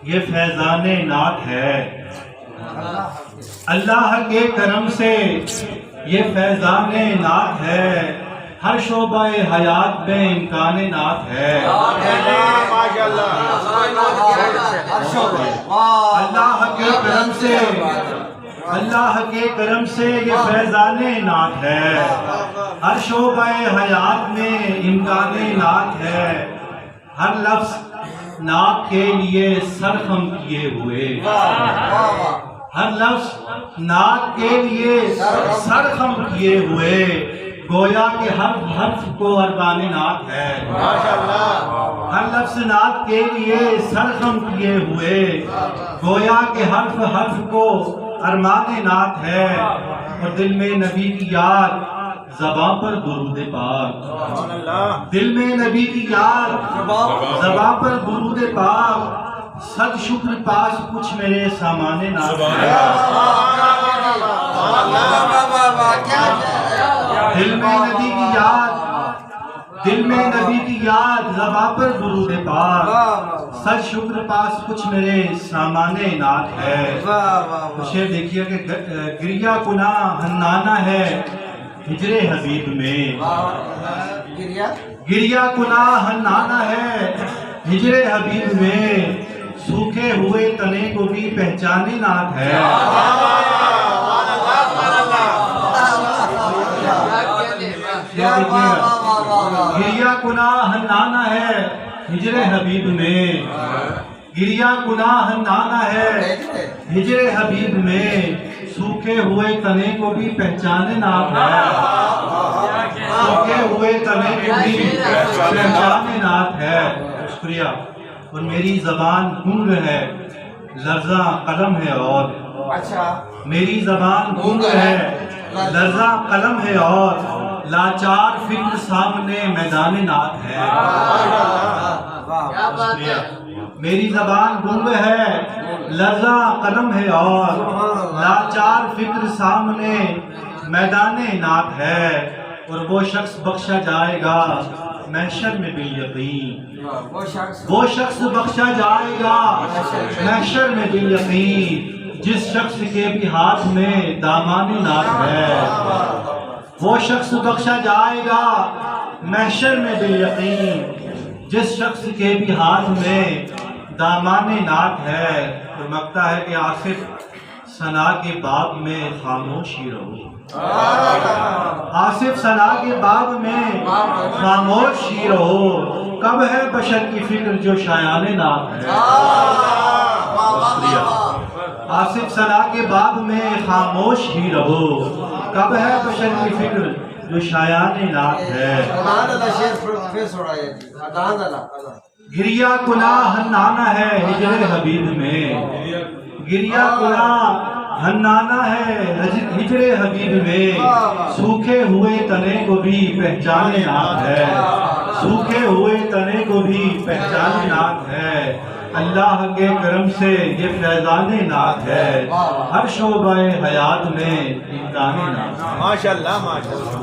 یہ فیضان نعت ہے، اللہ کے کرم سے یہ فیضان نعت ہے، ہر شعبہ حیات میں امکان نعت ہے۔ اللہ کے کرم سے یہ فیضان نعت ہے، ہر شعبہ حیات میں امکان نعت ہے، ہر لفظ نعت کے لیے سر خم کیے ہوئے، ہر لفظ نعت کے لیے سر خم کیے ہوئے، گویا کہ ہر حرف کو اربان نعت ہے۔ ہر لفظ نعت کے لیے سر خم کیے ہوئے، گویا کہ حرف حرف کو ارمان نعت ہے، اور دل میں نبی کی یاد زباں پر درود پاک، دل میں نبی کی یاد زباں پر درود پاک، صد شکر پاس کچھ میرے سامان نعت ہے۔ دل میں نبی کی یاد، دل میں نبی کی یاد زباں پر درود پاک، صد شکر پاس کچھ میرے سامان نعت ہے۔ شعر دیکھیے کہ گریہ کناں حنانہ ہے ہجر حبیب میں، گریہ کناں حنانہ ہے ہجر حبیب میں، سوکھے ہوئے تنے کو بھی پہچانے نعت ہے۔ گریہ کناں حنانہ ہے ہجر حبیب میں، گریہ کناں حنانہ ہے ہجر حبیب میں، سوکھے ہوئے تنے کو بھی پہچانے نعت ہے، سوکھے ہوئے تنے کو بھی پہچانے نعت ہے۔ شکریہ۔ اور میری زبان گنگ ہے لرزاں قلم ہے، اور میری زبان گنگ ہے لرزاں قلم ہے، اور لاچار فکر سامنے میدان نعت ہے۔ میری زبان گنگ ہے لرزاں قلم ہے، اور لاچار فکر سامنے میدان نعت ہے، اور وہ شخص بخشا جائے گا محشر میں بالیقین، وہ شخص بخشا جائے گا محشر میں بالیقین، جس شخص کے بھی ہاتھ میں دامان نعت ہے، وہ شخص بخشا جائے گا محشر میں بالیقین، جس شخص کے بھی ہاتھ میں دامان نعت ہے۔ اور مقطع ہے کہ آصف ثنا کے باب میں خاموشی رہو، آصف ثنا کے باب میں خاموشی رہو، کب ہے بشر کی فکر جو شایان نعت ہے۔ آصف ثنا کے باب میں خاموش ہی رہو، کب ہے بشر کی فکر جو شایان نعت ہے۔ گریہ کناں حنانہ ہے ہجر حبیب میں، گریہ کناں حنانہ ہے ہجر حبیب میں، سوکھے ہوئے تنے کو بھی پہچان نعت ہے، سوکھے ہوئے تنے کو بھی پہچان نعت ہے۔ اللہ کے کرم سے یہ فیضان نعت ہے، ہر شعبہ حیات میں امکان نعت ہے۔ ماشاءاللہ ماشاءاللہ۔